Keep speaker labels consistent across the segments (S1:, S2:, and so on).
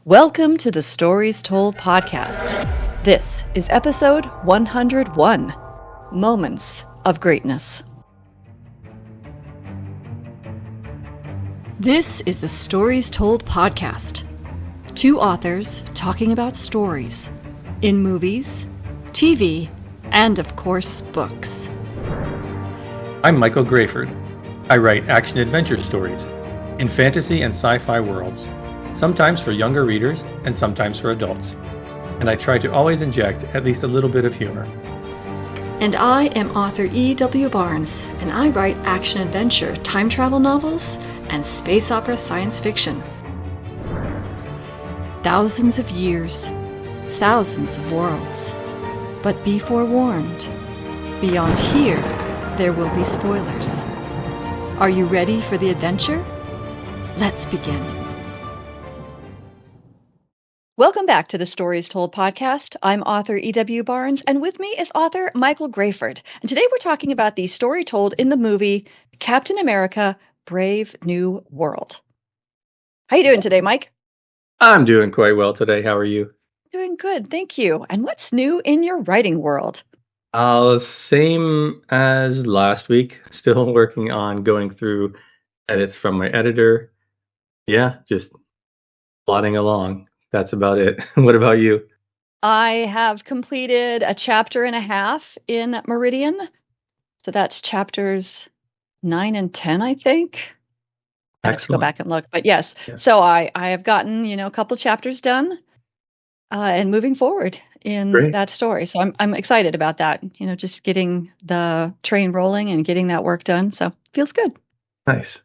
S1: Welcome to the Stories Told podcast. This is episode 101, Moments of Greatness. This is the Stories Told podcast. Two authors talking about stories in movies, TV, and of course, books.
S2: I'm Michael Grayford. I write action-adventure stories in fantasy and sci-fi worlds, sometimes for younger readers and sometimes for adults. And I try to always inject at least a little bit of humor.
S1: And I am author E.W. Barnes, and I write action-adventure, time travel novels, and space opera science fiction. Thousands of years, thousands of worlds. But be forewarned, beyond here, there will be spoilers. Are you ready for the adventure? Let's begin. Welcome back to the Stories Told podcast. I'm author E.W. Barnes, and with me is author Michael Grayford. And today we're talking about the story told in the movie Captain America: Brave New World. How you doing today, Mike?
S2: I'm doing quite well today. How are you?
S1: Doing good, thank you. And what's new in your writing world?
S2: Same as last week. Still working on going through edits from my editor. Yeah, just plodding along. That's about it. What about you?
S1: I have completed a chapter and a half in Meridian. So that's chapters 9 and 10, I think. I have to go back and look. But yes, yeah. So I have gotten, a couple chapters done and moving forward in that story. So I'm excited about that, just getting the train rolling and getting that work done. So feels good.
S2: Nice.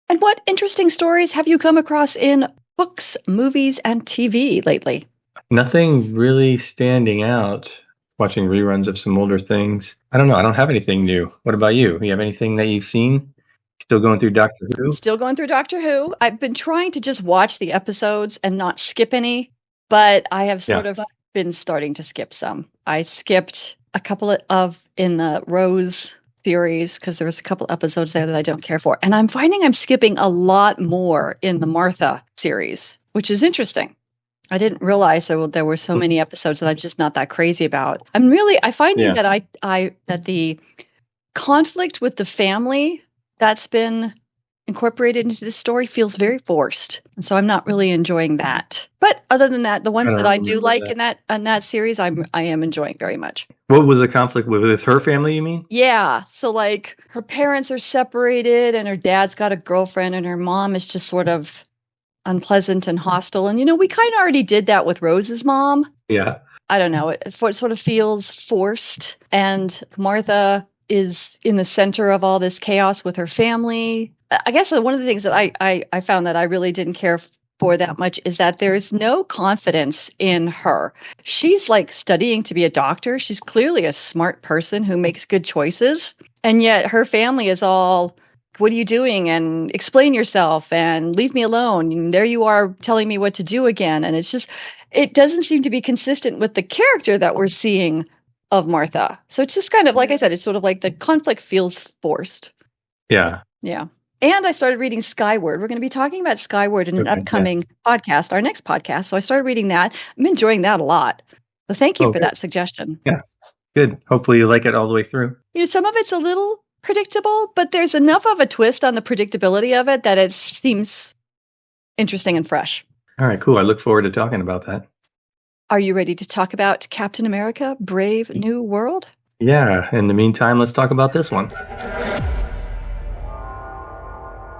S1: And what interesting stories have you come across in books, movies, and TV lately?
S2: Nothing really standing out. Watching reruns of some older things. I don't know. I don't have anything new. What about you? You have anything that you've seen? Still going through Doctor Who?
S1: Still going through Doctor Who. I've been trying to just watch the episodes and not skip any, but I have sort of been starting to skip some. I skipped a couple of in the Rose series because there was a couple episodes there that I don't care for. And I'm finding I'm skipping a lot more in the Martha series, which is interesting. I didn't realize there were so many episodes that I'm just not that crazy about. I'm finding that that the conflict with the family that's been incorporated into this story feels very forced. And so I'm not really enjoying that. But other than that, the ones that I do like in that series, I am enjoying very much.
S2: What was the conflict with her family, you mean?
S1: Yeah. So like her parents are separated and her dad's got a girlfriend and her mom is just sort of unpleasant and hostile. And, we kind of already did that with Rose's mom.
S2: Yeah.
S1: I don't know. It sort of feels forced. And Martha is in the center of all this chaos with her family. I guess one of the things that I found that I really didn't care for that much is that there's no confidence in her. She's like studying to be a doctor. She's clearly a smart person who makes good choices. And yet her family is all, what are you doing? And explain yourself and leave me alone. And there you are telling me what to do again. And it doesn't seem to be consistent with the character that we're seeing of Martha. So it's just kind of, like I said, it's sort of like the conflict feels forced.
S2: Yeah.
S1: Yeah. And I started reading Skyward. We're going to be talking about Skyward in an upcoming podcast, our next podcast. So I started reading that. I'm enjoying that a lot. So thank you for that suggestion.
S2: Yeah, good. Hopefully you like it all the way through.
S1: Some of it's a little predictable, but there's enough of a twist on the predictability of it that it seems interesting and fresh.
S2: All right, cool. I look forward to talking about that.
S1: Are you ready to talk about Captain America: Brave New World?
S2: Yeah. In the meantime, let's talk about this one.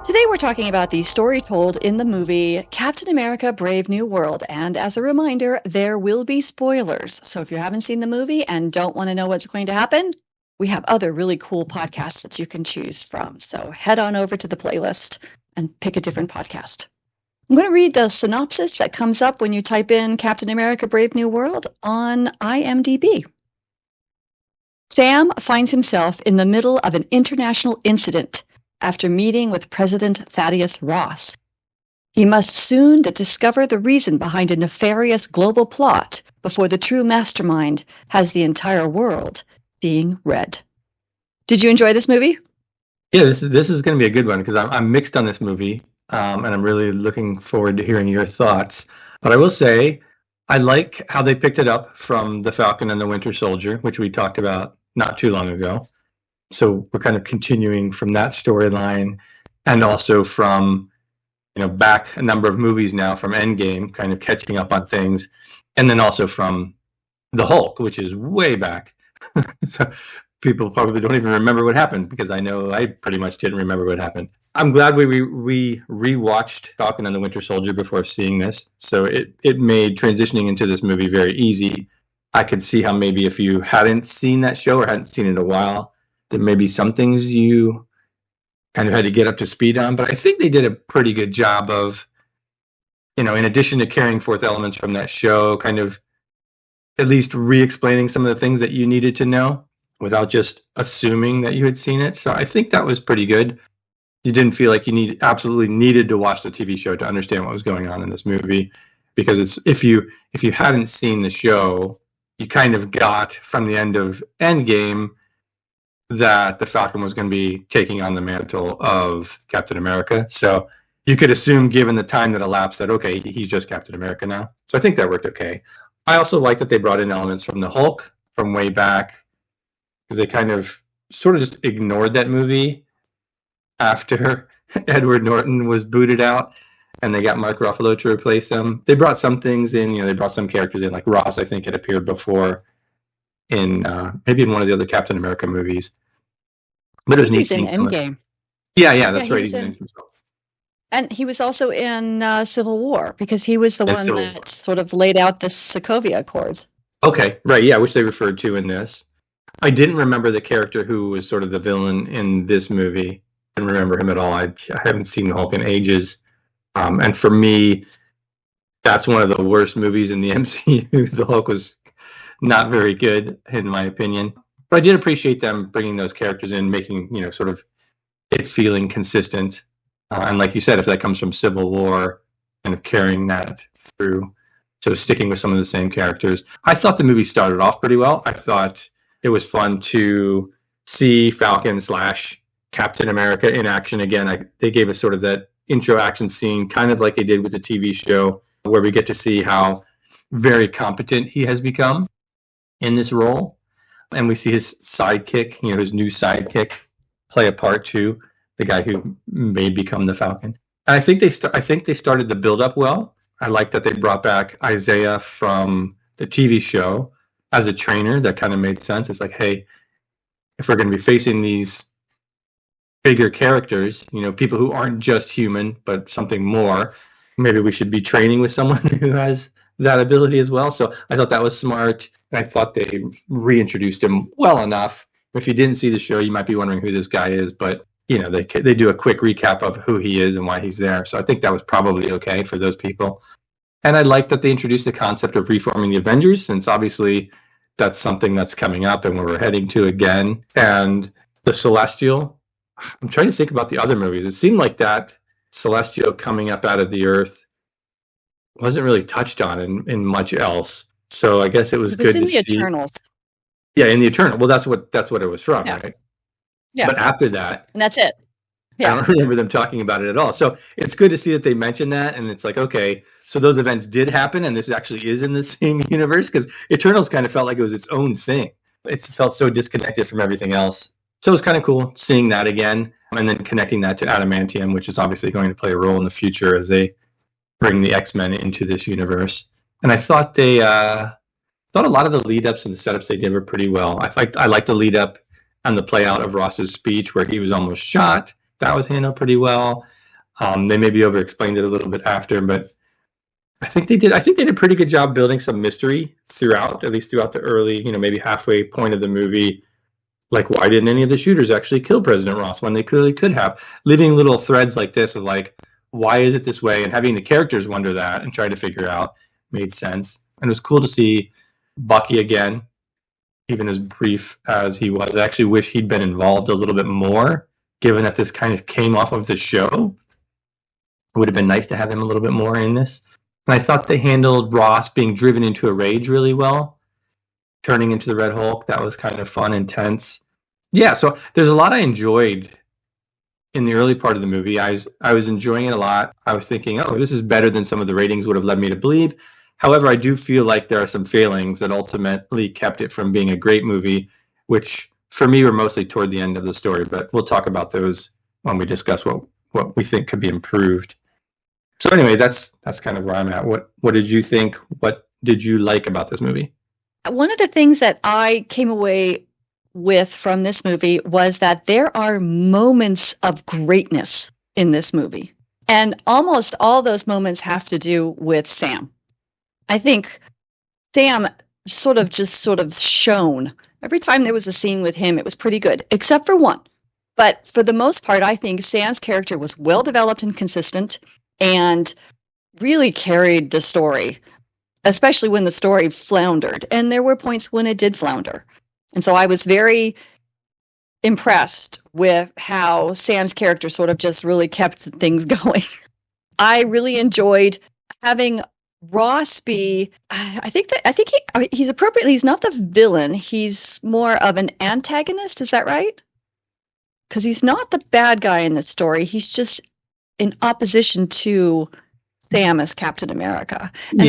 S1: Today we're talking about the story told in the movie Captain America: Brave New World. And as a reminder, there will be spoilers. So if you haven't seen the movie and don't want to know what's going to happen, we have other really cool podcasts that you can choose from. So head on over to the playlist and pick a different podcast. I'm going to read the synopsis that comes up when you type in Captain America: Brave New World on IMDb. Sam finds himself in the middle of an international incident after meeting with President Thaddeus Ross. He must soon discover the reason behind a nefarious global plot before the true mastermind has the entire world seeing red. Did you enjoy this movie?
S2: Yeah, this is going to be a good one because I'm mixed on this movie. and I'm really looking forward to hearing your thoughts. But I will say, I like how they picked it up from The Falcon and the Winter Soldier, which we talked about not too long ago. So we're kind of continuing from that storyline, and also from back a number of movies now from Endgame, kind of catching up on things, and then also from the Hulk, which is way back. So people probably don't even remember what happened, because I know I pretty much didn't remember what happened. I'm glad we rewatched Falcon and the Winter Soldier before seeing this, so it made transitioning into this movie very easy. I could see how maybe if you hadn't seen that show or hadn't seen it in a while, there may be some things you kind of had to get up to speed on. But I think they did a pretty good job of, in addition to carrying forth elements from that show, kind of at least re-explaining some of the things that you needed to know without just assuming that you had seen it. So I think that was pretty good. You didn't feel like you absolutely needed to watch the TV show to understand what was going on in this movie, because it's if you hadn't seen the show, you kind of got from the end of Endgame that the Falcon was going to be taking on the mantle of Captain America. So you could assume, given the time that elapsed, that okay, he's just Captain America now. So I think that worked okay. I also like that they brought in elements from the Hulk from way back, because they kind of sort of just ignored that movie after Edward Norton was booted out, and they got Mark Ruffalo to replace him. They brought some things in, they brought some characters in, like Ross, I think, had appeared before in maybe in one of the other Captain America movies. But it was neat seeing
S1: Endgame.
S2: Yeah, that's right. He's in himself.
S1: And he was also in Civil War, because he was the one that sort of laid out the Sokovia Accords.
S2: Okay, right, yeah, which they referred to in this. I didn't remember the character who was sort of the villain in this movie. I didn't remember him at all. I haven't seen the Hulk in ages. And for me, that's one of the worst movies in the MCU. The Hulk was not very good, in my opinion. But I did appreciate them bringing those characters in, making, sort of it feeling consistent. And like you said, if that comes from Civil War, kind of carrying that through, so sticking with some of the same characters. I thought the movie started off pretty well. I thought it was fun to see Falcon / Captain America in action again. They gave us sort of that intro action scene, kind of like they did with the TV show, where we get to see how very competent he has become in this role. And we see his sidekick, his new sidekick, play a part too, the guy who may become the Falcon. And I think they started the build up well. I like that they brought back Isaiah from the TV show as a trainer. That kind of made sense. It's like, hey, if we're going to be facing these bigger characters, people who aren't just human but something more, maybe we should be training with someone who has that ability as well. So I thought that was smart. I thought they reintroduced him well enough. If you didn't see the show, you might be wondering who this guy is, but they do a quick recap of who he is and why he's there. So I think that was probably okay for those people. And I like that they introduced the concept of reforming the Avengers, since obviously that's something that's coming up and where we're heading to again. And the Celestial, I'm trying to think about the other movies. It seemed like that Celestial coming up out of the Earth wasn't really touched on in much else. So I guess it was good to see.
S1: In the Eternals.
S2: Yeah, in the Eternal. Well, that's what it was from, yeah. Right?
S1: Yeah.
S2: But after that,
S1: and that's it. Yeah.
S2: I don't remember them talking about it at all. So it's good to see that they mentioned that, and it's like, okay, so those events did happen, and this actually is in the same universe, because Eternals kind of felt like it was its own thing. It felt so disconnected from everything else. So it was kind of cool seeing that again, and then connecting that to Adamantium, which is obviously going to play a role in the future as they bring the X-Men into this universe. And I thought a lot of the lead-ups and the setups they did were pretty well. I liked the lead-up and the play-out of Ross's speech where he was almost shot. That was handled pretty well. They maybe over-explained it a little bit after, but I think they did a pretty good job building some mystery throughout, at least throughout the early, maybe halfway point of the movie. Like, why didn't any of the shooters actually kill President Ross when they clearly could have? Leaving little threads like this of like, why is it this way? And having the characters wonder that and try to figure out made sense. And it was cool to see Bucky again, even as brief as he was. I actually wish he'd been involved a little bit more, given that this kind of came off of the show. It would have been nice to have him a little bit more in this. And I thought they handled Ross being driven into a rage really well, turning into the Red Hulk. That was kind of fun and tense. Yeah, so there's a lot I enjoyed in the early part of the movie. I was enjoying it a lot. I was thinking, oh, this is better than some of the ratings would have led me to believe. However, I do feel like there are some failings that ultimately kept it from being a great movie, which for me were mostly toward the end of the story. But we'll talk about those when we discuss what we think could be improved. So anyway, that's kind of where I'm at. What did you think? What did you like about this movie?
S1: One of the things that I came away with from this movie was that there are moments of greatness in this movie. And almost all those moments have to do with Sam. I think Sam sort of shone. Every time there was a scene with him, it was pretty good, except for one. But for the most part, I think Sam's character was well developed and consistent and really carried the story, especially when the story floundered. And there were points when it did flounder. And so I was very impressed with how Sam's character sort of just really kept things going. I really enjoyed having Ross be, I think he's appropriately, he's not the villain. He's more of an antagonist. Is that right? Because he's not the bad guy in this story. He's just in opposition to Sam as Captain America. And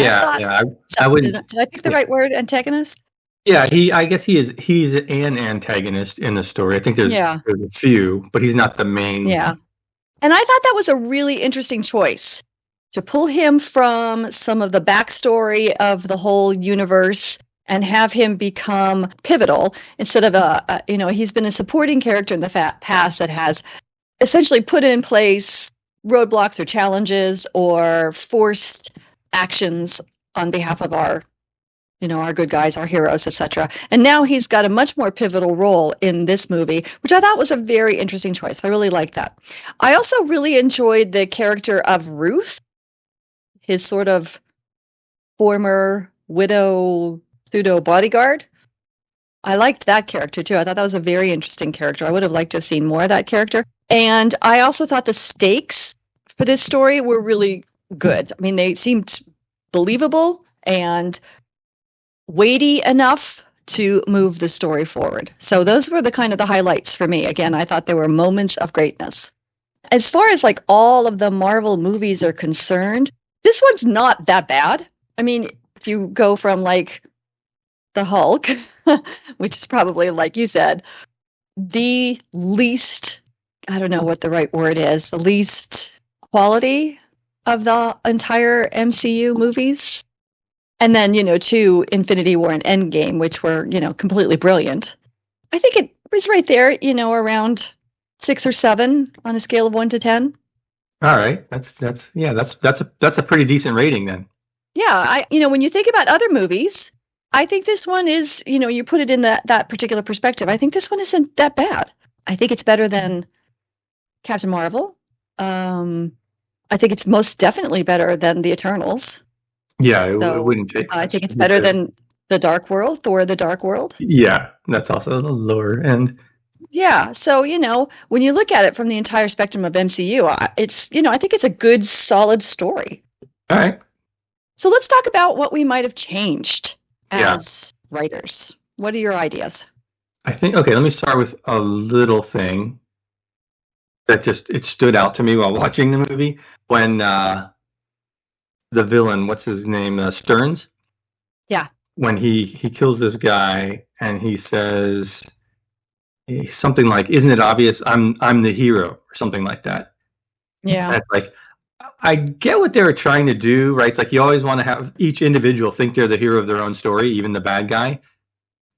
S1: I wouldn't. Did I pick the right word? Antagonist?
S2: Yeah, I guess he's an antagonist in the story. I think there's a few, but he's not the main.
S1: Yeah. And I thought that was a really interesting choice to pull him from some of the backstory of the whole universe and have him become pivotal instead of he's been a supporting character in the past that has essentially put in place roadblocks or challenges or forced actions on behalf of our good guys, our heroes, etc. And now he's got a much more pivotal role in this movie, which I thought was a very interesting choice. I really liked that. I also really enjoyed the character of Ruth, his sort of former widow pseudo bodyguard. I liked that character too. I thought that was a very interesting character. I would have liked to have seen more of that character. And I also thought the stakes for this story were really good. I mean, they seemed believable and weighty enough to move the story forward. So those were the kind of the highlights for me. Again, I thought there were moments of greatness. As far as like all of the Marvel movies are concerned, this one's not that bad. I mean, if you go from like the Hulk, which is probably, like you said, the least, I don't know what the right word is, the least quality of the entire MCU movies. And then, to Infinity War and Endgame, which were, completely brilliant. I think it was right there, around 6 or 7 on a scale of 1 to 10.
S2: All right. That's a pretty decent rating then.
S1: Yeah. When you think about other movies, I think this one is, you put it in that particular perspective. I think this one isn't that bad. I think it's better than Captain Marvel. I think it's most definitely better than the Eternals.
S2: Yeah, it wouldn't take.
S1: I think it's better than the Dark World, Thor: The Dark World.
S2: Yeah, that's also the lower end.
S1: Yeah, so when you look at it from the entire spectrum of MCU, it's I think it's a good, solid story.
S2: All right.
S1: So let's talk about what we might have changed as writers. What are your ideas?
S2: I think let me start with a little thing that it stood out to me while watching the movie when. The villain, what's his name? Stearns?
S1: Yeah.
S2: When he kills this guy and he says something like, "Isn't it obvious I'm the hero?" or something like that.
S1: Yeah.
S2: And it's like, I get what they were trying to do, right? It's like you always want to have each individual think they're the hero of their own story, even the bad guy.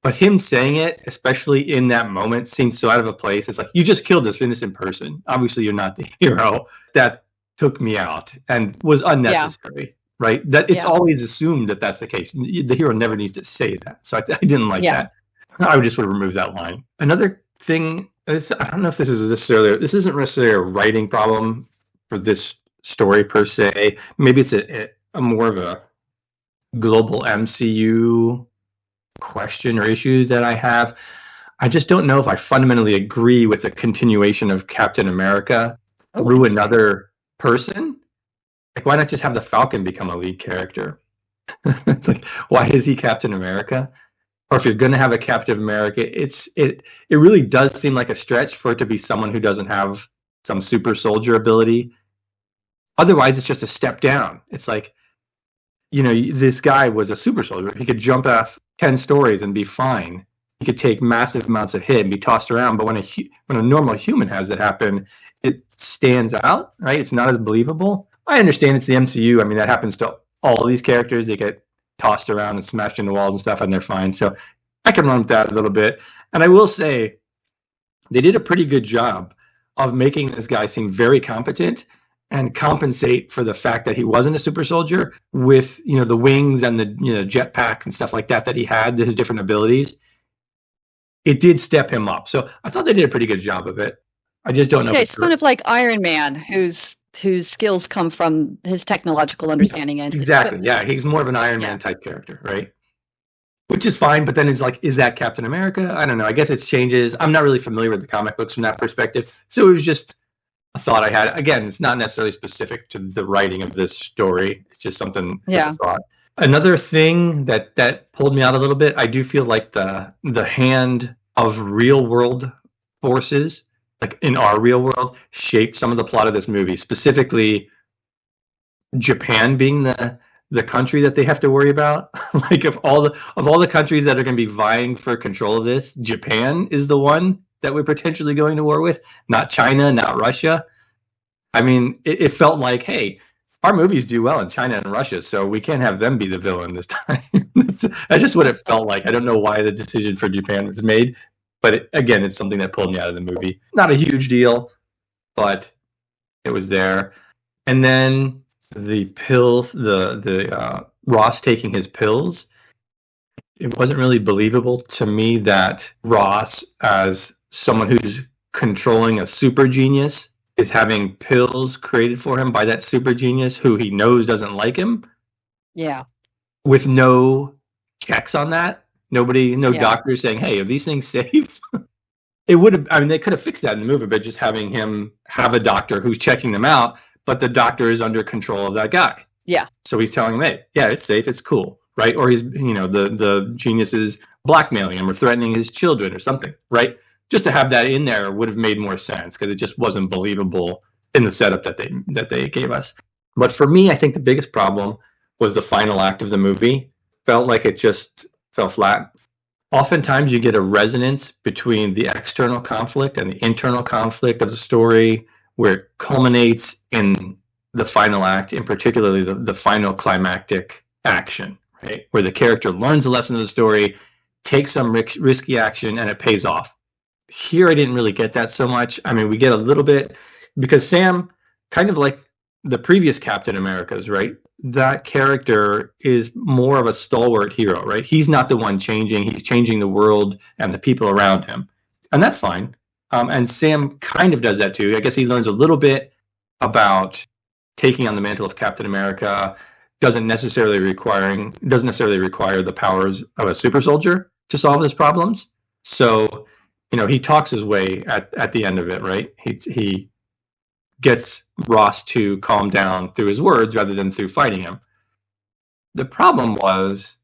S2: But him saying it, especially in that moment, seems so out of a place. It's like, you just killed this innocent person. Obviously, you're not the hero. That took me out and was unnecessary, right? That it's always assumed that that's the case. The hero never needs to say that. So I didn't like that. I just would have removed that line. Another thing, I don't know if this isn't necessarily a writing problem for this story per se. Maybe it's a more of a global MCU question or issue that I have. I just don't know if I fundamentally agree with the continuation of Captain America through another person. Like, why not just have the Falcon become a lead character? It's like, why is he Captain America? Or if you're going to have a Captain America, it really does seem like a stretch for it to be someone who doesn't have
S3: some super soldier ability. Otherwise, it's just a step down. It's like, this guy was a super soldier. He could jump off 10 stories and be fine. He could take massive amounts of hit and be tossed around. But when a normal human has that happen, it stands out, right? It's not as believable. I understand it's the MCU. I mean, that happens to all of these characters. They get tossed around and smashed into walls and stuff, and they're fine. So I can run with that a little bit. And I will say, they did a pretty good job of making this guy seem very competent and compensate for the fact that he wasn't a super soldier with, the wings and the, jetpack and stuff like that he had, his different abilities. It did step him up. So I thought they did a pretty good job of it. I just don't know.
S1: Okay, it's kind of like Iron Man, whose skills come from his technological understanding. And
S3: exactly. Yeah, he's more of an Iron Man type character, right? Which is fine, but then it's like, is that Captain America? I don't know. I guess it changes. I'm not really familiar with the comic books from that perspective. So it was just a thought I had. Again, it's not necessarily specific to the writing of this story. It's just something I thought. Another thing that pulled me out a little bit, I do feel like the hand of real world forces, like in our real world, shaped some of the plot of this movie. Specifically, Japan being the country that they have to worry about. Like of all the countries that are going to be vying for control of this, Japan is the one that we're potentially going to war with, not China, not Russia. I mean, it felt like, hey, our movies do well in China and Russia, so we can't have them be the villain this time. That's just what it felt like. I don't know why the decision for Japan was made, but again, it's something that pulled me out of the movie. Not a huge deal, but it was there. And then the pills, the Ross taking his pills, it wasn't really believable to me that Ross, as someone who's controlling a super genius, is having pills created for him by that super genius who he knows doesn't like him.
S1: Yeah.
S3: With no checks on that. No doctor saying, hey, are these things safe? It would have, they could have fixed that in the movie, but just having him have a doctor who's checking them out, but the doctor is under control of that guy.
S1: Yeah.
S3: So he's telling him, hey, yeah, it's safe, it's cool, right? Or he's, the genius is blackmailing him or threatening his children or something, right? Just to have that in there would have made more sense because it just wasn't believable in the setup that they gave us. But for me, I think the biggest problem was the final act of the movie. Felt like it just fell flat. Oftentimes you get a resonance between the external conflict and the internal conflict of the story where it culminates in the final act, and particularly the final climactic action, right? Where the character learns a lesson of the story, takes some risky action, and it pays off. Here, I didn't really get that so much. We get a little bit because Sam, kind of like the previous Captain Americas, right? That character is more of a stalwart hero, right? He's not the one changing. He's changing the world and the people around him. And that's fine. And Sam kind of does that too. I guess he learns a little bit about taking on the mantle of Captain America. Doesn't necessarily require the powers of a super soldier to solve his problems. So, he talks his way at the end of it, right? He gets Ross to calm down through his words rather than through fighting him. The problem was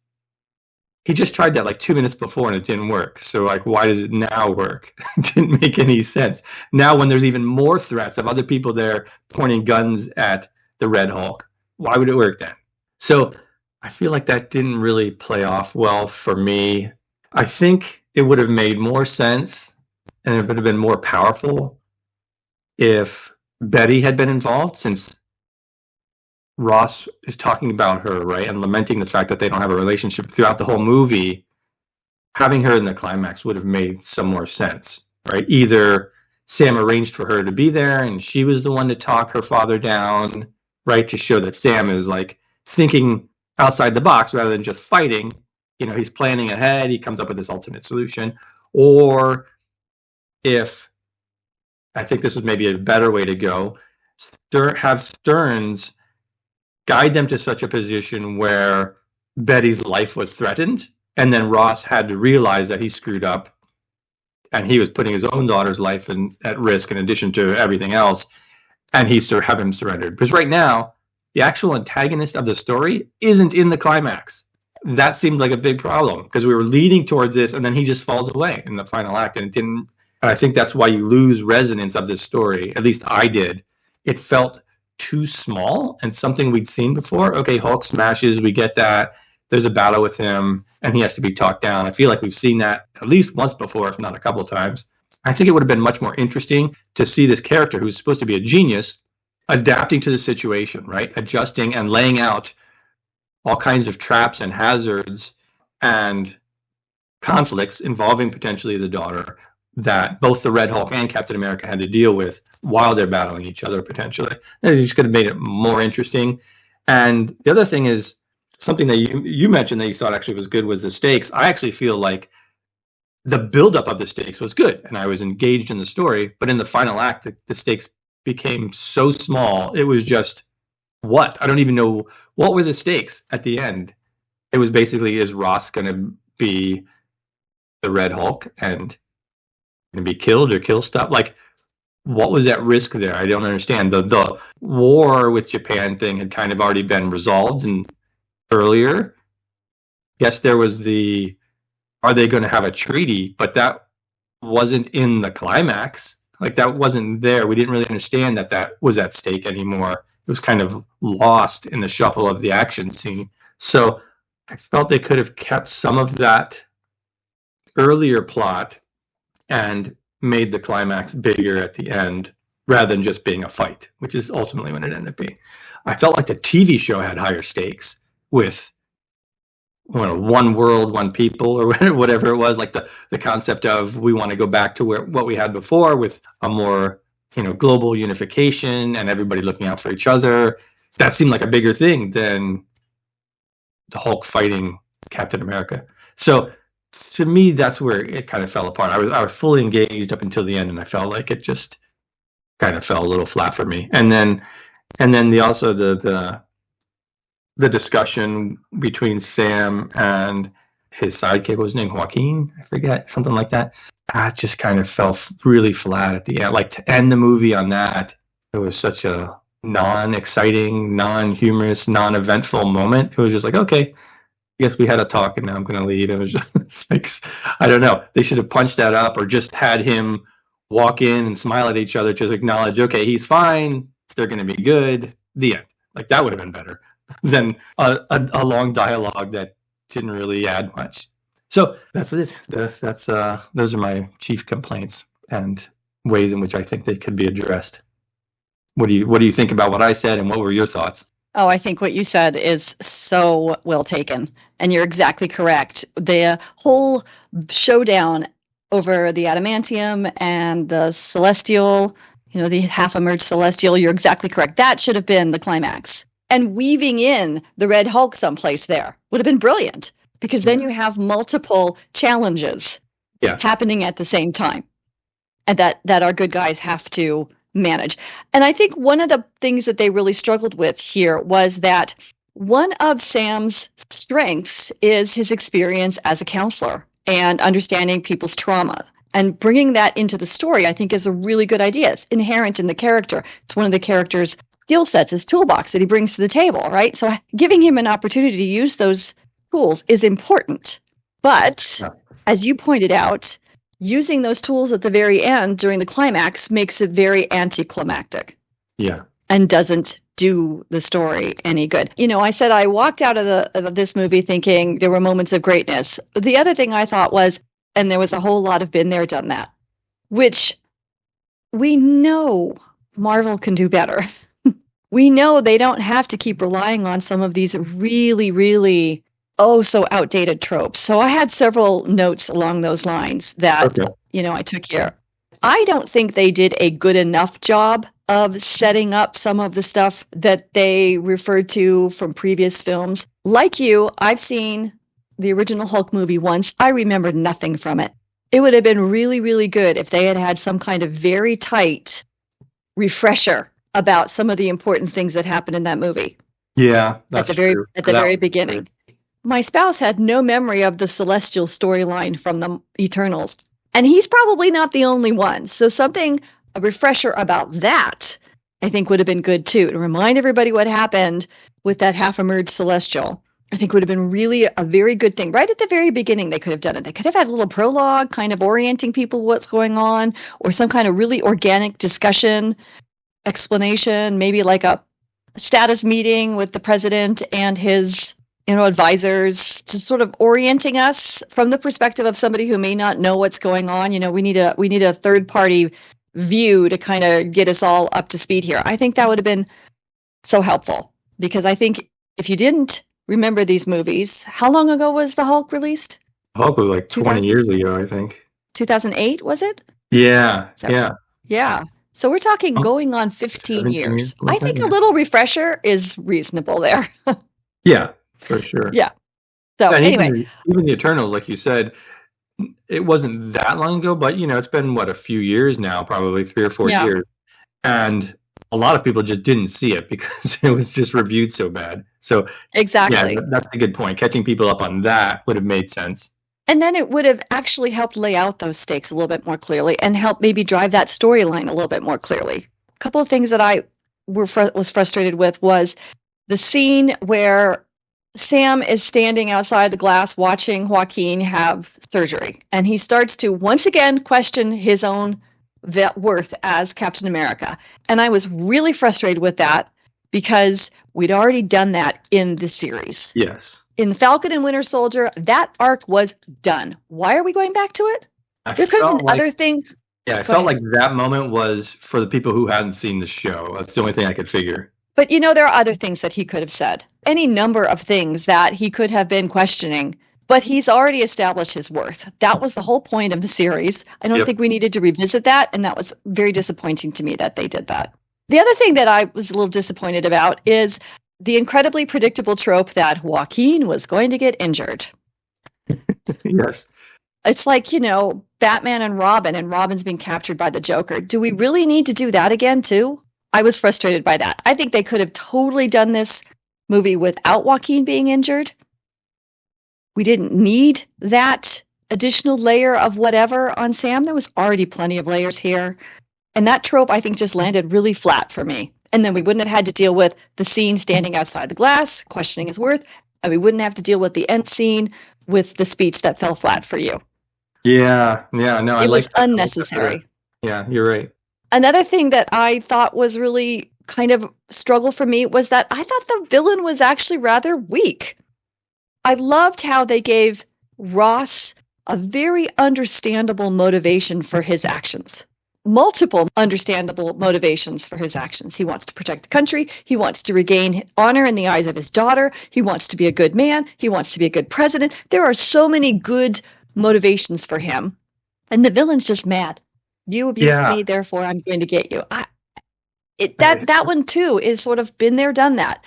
S3: he just tried that like 2 minutes before and it didn't work. So like, why does it now work? It didn't make any sense. Now when there's even more threats of other people there pointing guns at the Red Hulk, why would it work then? So I feel like that didn't really play off well for me. I think it would have made more sense and it would have been more powerful if Betty had been involved, since Ross is talking about her, right, and lamenting the fact that they don't have a relationship throughout the whole movie. Having her in the climax would have made some more sense, right? Either Sam arranged for her to be there and she was the one to talk her father down, right, to show that Sam is like thinking outside the box rather than just fighting. He's planning ahead. He comes up with this alternate solution. Or if, I think this is maybe a better way to go, have Stearns guide them to such a position where Betty's life was threatened, and then Ross had to realize that he screwed up and he was putting his own daughter's life at risk in addition to everything else, and he have him surrendered. Because right now, the actual antagonist of the story isn't in the climax. That seemed like a big problem because we were leading towards this, and then he just falls away in the final act, and it didn't And I think that's why you lose resonance of this story. At least I did. It felt too small and something we'd seen before. Okay, Hulk smashes, we get that. There's a battle with him, and he has to be talked down. I feel like we've seen that at least once before, if not a couple of times. I think it would have been much more interesting to see this character who's supposed to be a genius adapting to the situation, right? Adjusting and laying out all kinds of traps and hazards and conflicts involving potentially the daughter that both the Red Hulk and Captain America had to deal with while they're battling each other potentially. And it just could have made it more interesting. And the other thing is something that you mentioned that you thought actually was good was the stakes. I actually feel like the buildup of the stakes was good, and I was engaged in the story. But in the final act, the stakes became so small. It was just, what? I don't even know what were the stakes at the end. It was basically, is Ross going to be the Red Hulk and going to be killed or kill stuff? Like, what was at risk there? I don't understand. The war with Japan thing had kind of already been resolved and earlier. Yes, there was the, are they going to have a treaty? But that wasn't in the climax. Like, that wasn't there. We didn't really understand that that was at stake anymore. It was kind of lost in the shuffle of the action scene. So I felt they could have kept some of that earlier plot and made the climax bigger at the end rather than just being a fight, which is ultimately what it ended up being. I felt like the TV show had higher stakes with one world, one people, or whatever it was, like the concept of we want to go back to what we had before with a more global unification and everybody looking out for each other. That seemed like a bigger thing than the Hulk fighting Captain America. So to me, that's where it kind of fell apart. I was fully engaged up until the end, and I felt like it just kind of fell a little flat for me. And then the discussion between Sam and his sidekick, what was his name, Joaquin? I forget, something like that. That just kind of fell really flat at the end. Like, to end the movie on that, it was such a non-exciting, non-humorous, non-eventful moment. It was just like, okay, I guess we had a talk and now I'm going to leave. It was just like, I don't know. They should have punched that up or just had him walk in and smile at each other, just acknowledge, okay, he's fine. They're going to be good. The end. Like, that would have been better than a long dialogue that didn't really add much. So that's it. Those are my chief complaints and ways in which I think they could be addressed. What do you think about what I said, and what were your thoughts?
S1: Oh, I think what you said is so well taken, and you're exactly correct. The whole showdown over the adamantium and the celestial, the half-emerged celestial, you're exactly correct. That should have been the climax. And weaving in the Red Hulk someplace there would have been brilliant, because then you have multiple challenges happening at the same time, and that our good guys have to manage. And I think one of the things that they really struggled with here was that one of Sam's strengths is his experience as a counselor and understanding people's trauma. And bringing that into the story, I think, is a really good idea. It's inherent in the character. It's one of the character's skill sets, his toolbox that he brings to the table, right? So giving him an opportunity to use those tools is important. But as you pointed out, using those tools at the very end during the climax makes it very anticlimactic.
S3: Yeah.
S1: And doesn't do the story any good. I said I walked out of this movie thinking there were moments of greatness. The other thing I thought was, and there was a whole lot of been there, done that, which we know Marvel can do better. We know they don't have to keep relying on some of these really, really so outdated tropes. So I had several notes along those lines that, I took here. I don't think they did a good enough job of setting up some of the stuff that they referred to from previous films. Like you, I've seen the original Hulk movie once. I remembered nothing from it. It would have been really, really good if they had had some kind of very tight refresher about some of the important things that happened in that movie.
S3: Yeah, that's true.
S1: At the very beginning. My spouse had no memory of the Celestial storyline from the Eternals, and he's probably not the only one. So a refresher about that, I think would have been good too, to remind everybody what happened with that half-emerged Celestial I think would have been really a very good thing. Right at the very beginning, they could have done it. They could have had a little prologue, kind of orienting people what's going on, or some kind of really organic discussion, explanation, maybe like a status meeting with the president and his advisors, to sort of orienting us from the perspective of somebody who may not know what's going on. We need a third party view to kind of get us all up to speed here. I think that would have been so helpful, because I think if you didn't remember these movies, how long ago was the Hulk released?
S3: Hulk was like 20
S1: 2000?
S3: years ago, I think.
S1: 2008, was it?
S3: Yeah, yeah.
S1: Yeah. So we're talking
S3: Oh,
S1: going on 15
S3: 17
S1: years.
S3: years,
S1: I
S3: like that,
S1: think a
S3: yeah.
S1: little refresher is reasonable there.
S3: Yeah, for sure.
S1: Yeah. So
S3: And
S1: anyway,
S3: even the Eternals, like you said, it wasn't that long ago, but it's been a few years now, probably 3 or 4
S1: yeah,
S3: years, and a lot of people just didn't see it because it was just reviewed so bad. So yeah,
S1: exactly.
S3: that's a good point. Catching people up on that would have made sense.
S1: And then it would have actually helped lay out those stakes a little bit more clearly and help maybe drive that storyline a little bit more clearly. A couple of things that I was frustrated with was the scene where Sam is standing outside the glass watching Joaquin have surgery, and he starts to once again question his own worth as Captain America. And I was really frustrated with that, because we'd already done that in the series.
S3: Yes.
S1: In Falcon and Winter Soldier, that arc was done. Why are we going back to it? There could have been other things.
S3: Yeah, I felt like that moment was for the people who hadn't seen the show. That's the only thing I could figure.
S1: But there are other things that he could have said. Any number of things that he could have been questioning, but he's already established his worth. That was the whole point of the series. I don't think we needed to revisit that, and that was very disappointing to me that they did that. The other thing that I was a little disappointed about is the incredibly predictable trope that Joaquin was going to get injured.
S3: Yes.
S1: It's like, Batman and Robin's being captured by the Joker. Do we really need to do that again, too? I was frustrated by that. I think they could have totally done this movie without Joaquin being injured. We didn't need that additional layer of whatever on Sam. There was already plenty of layers here. And that trope, I think, just landed really flat for me. And then we wouldn't have had to deal with the scene standing outside the glass, questioning his worth. And we wouldn't have to deal with the end scene with the speech that fell flat for you.
S3: Yeah. No,
S1: it was unnecessary.
S3: Yeah, you're right.
S1: Another thing that I thought was really kind of struggle for me was that I thought the villain was actually rather weak. I loved how they gave Ross a very understandable motivation for his actions. Multiple understandable motivations for his actions. He wants to protect the country. He wants to regain honor in the eyes of his daughter. He wants to be a good man. He wants to be a good president. There are so many good motivations for him. And the villain's just mad. You abused me, therefore I'm going to get you. That one too is sort of been there, done that.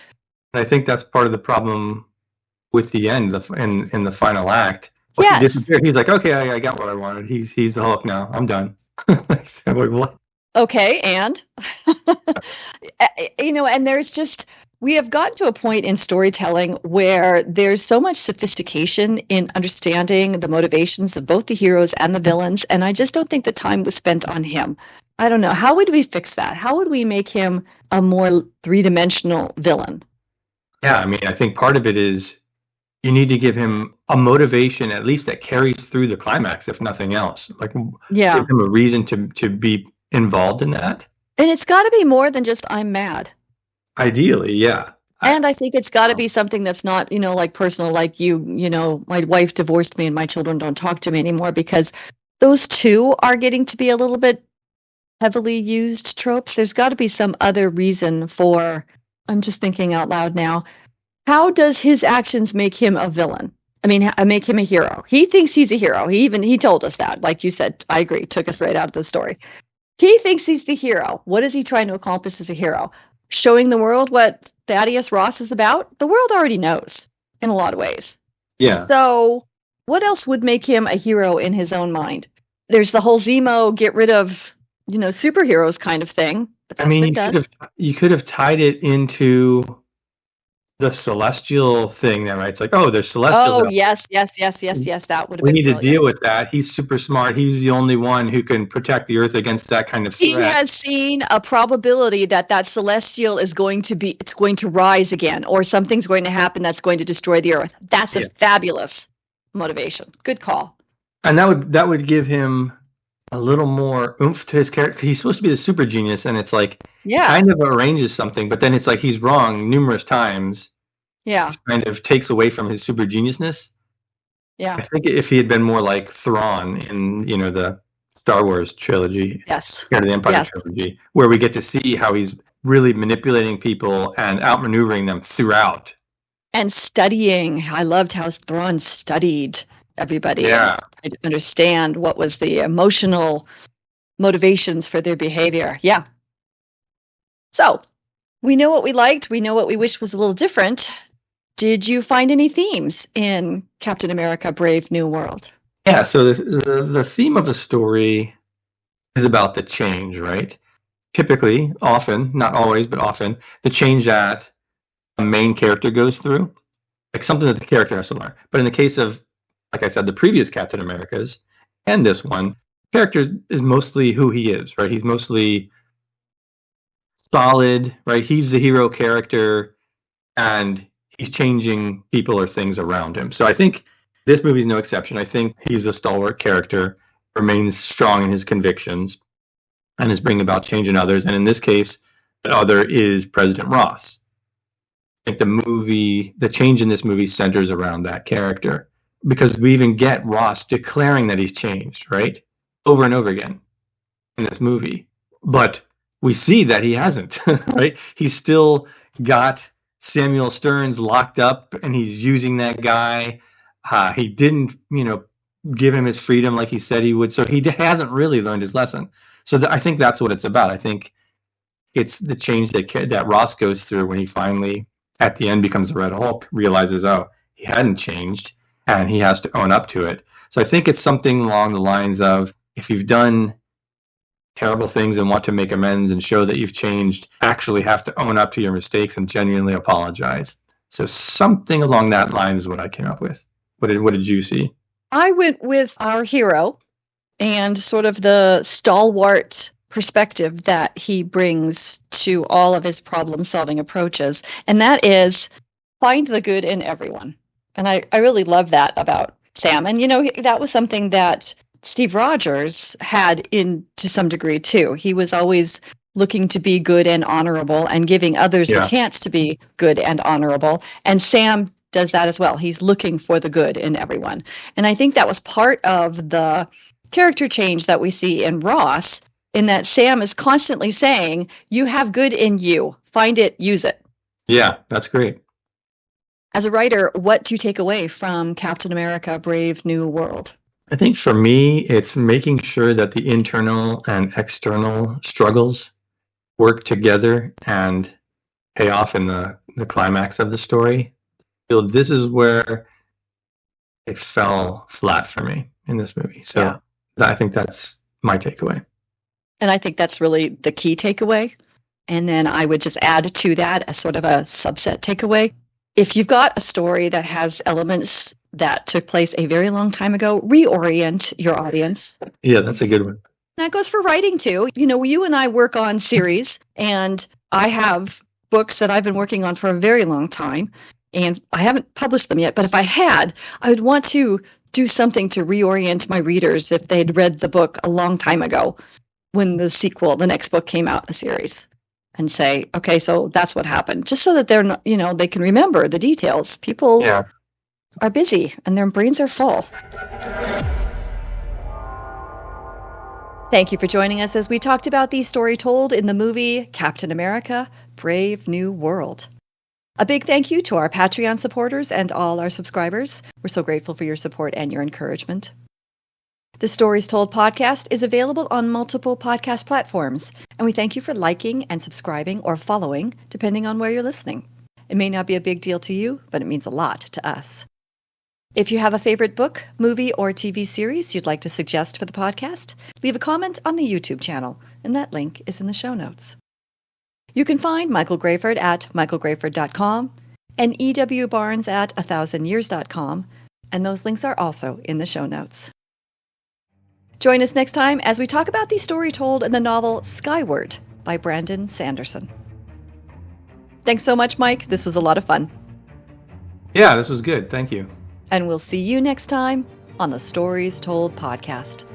S3: I think that's part of the problem with the end, in the final act.
S1: Yes.
S3: He disappeared. He's like, okay, I got what I wanted. He's the Hulk now. I'm done. Like, what?
S1: Okay, and and there's just, we have gotten to a point in storytelling where there's so much sophistication in understanding the motivations of both the heroes and the villains, and I just don't think the time was spent on him. I don't know. How would we fix that? How would we make him a more three-dimensional villain?
S3: Yeah, I mean, I think part of it is you need to give him a motivation, at least that carries through the climax, if nothing else. Like, give him a reason to be involved in that.
S1: And it's got to be more than just I'm mad.
S3: Ideally, yeah.
S1: And I think it's got to be something that's not, like personal, like my wife divorced me and my children don't talk to me anymore, because those two are getting to be a little bit heavily used tropes. There's got to be some other reason for, I'm just thinking out loud now. How does his actions make him a villain? I mean, make him a hero. He thinks he's a hero. He told us that. Like you said, I agree. Took us right out of the story. He thinks he's the hero. What is he trying to accomplish as a hero? Showing the world what Thaddeus Ross is about? The world already knows in a lot of ways.
S3: Yeah.
S1: So what else would make him a hero in his own mind? There's the whole Zemo, get rid of, superheroes kind of thing. But that's
S3: I mean, you could have tied it into the celestial thing that, right? It's like, oh, there's celestials
S1: Oh,
S3: out
S1: yes, yes, yes, yes, yes. That would have
S3: we
S1: been
S3: need to
S1: brilliant.
S3: deal with that. He's super smart. He's the only one who can protect the Earth against that kind of
S1: He
S3: threat.
S1: has seen a probability that that celestial is going to be, it's going to rise again, or something's going to happen that's going to destroy the Earth. That's a
S3: Yeah.
S1: fabulous motivation. Good call.
S3: And that would give him a little more oomph to his character. He's supposed to be the super genius, and it's like
S1: Yeah,
S3: kind of arranges something, but then it's like he's wrong numerous times,
S1: yeah,
S3: which kind of takes away from his super geniusness.
S1: yeah.
S3: I think if he had been more like Thrawn in, the Star Wars trilogy,
S1: Yes,
S3: or the Empire
S1: yes.
S3: trilogy, where we get to see how he's really manipulating people and outmaneuvering them throughout.
S1: And studying. I loved how Thrawn studied everybody and
S3: Yeah.
S1: tried to understand what was the emotional motivations for their behavior. Yeah. So we know what we liked. We know what we wish was a little different. Did you find any themes in Captain America Brave New World?
S3: Yeah, so the theme of the story is about the change, right? Typically, often, not always, but often, the change that a main character goes through, like something that the character has to learn. But in the case of, like I said, the previous Captain Americas and this one, character is mostly who he is, right? He's mostly solid, right? He's the hero character, and he's changing people or things around him. So I think this movie is no exception. I think he's the stalwart character, remains strong in his convictions, and is bringing about change in others. And in this case, the other is President Ross. I think the change in this movie centers around that character, because we even get Ross declaring that he's changed, right? Over and over again in this movie. But we see that he hasn't, right? He's still got Samuel Stearns locked up, and he's using that guy. He didn't, give him his freedom like he said he would. So he hasn't really learned his lesson. So I think that's what it's about. I think it's the change that Ross goes through when he finally, at the end, becomes the Red Hulk, realizes, oh, he hadn't changed, and he has to own up to it. So I think it's something along the lines of, if you've done terrible things and want to make amends and show that you've changed, actually have to own up to your mistakes and genuinely apologize. So something along that line is what I came up with. What did you see?
S1: I went with our hero and sort of the stalwart perspective that he brings to all of his problem-solving approaches, and that is find the good in everyone. And I really love that about Sam. And, that was something that Steve Rogers had to some degree, too. He was always looking to be good and honorable and giving others the chance to be good and honorable. And Sam does that as well. He's looking for the good in everyone. And I think that was part of the character change that we see in Ross, in that Sam is constantly saying, you have good in you. Find it, use it.
S3: Yeah, that's great.
S1: As a writer, what do you take away from Captain America Brave New World?
S3: I think for me, it's making sure that the internal and external struggles work together and pay off in the climax of the story. So this is where it fell flat for me in this movie. So I think that's my takeaway.
S1: And I think that's really the key takeaway. And then I would just add to that a sort of a subset takeaway. If you've got a story that has elements that took place a very long time ago, reorient your audience.
S3: Yeah, that's a good one.
S1: That goes for writing too. You and I work on series, and I have books that I've been working on for a very long time, and I haven't published them yet. But if I had, I would want to do something to reorient my readers if they'd read the book a long time ago when the next book came out in the series, and say, okay, so that's what happened, just so that they're not, they can remember the details. People are busy and their brains are full. Thank you for joining us as we talked about the story told in the movie Captain America Brave New World. A big thank you to our Patreon supporters and all our subscribers. We're so grateful for your support and your encouragement. The Stories Told podcast is available on multiple podcast platforms, and we thank you for liking and subscribing or following, depending on where you're listening. It may not be a big deal to you, but it means a lot to us. If you have a favorite book, movie, or TV series you'd like to suggest for the podcast, leave a comment on the YouTube channel, and that link is in the show notes. You can find Michael Grayford at michaelgrayford.com, and E.W. Barnes at 1000years.com, and those links are also in the show notes. Join us next time as we talk about the story told in the novel Skyward by Brandon Sanderson. Thanks so much, Mike. This was a lot of fun.
S2: Yeah, this was good. Thank you.
S1: And we'll see you next time on the Stories Told podcast.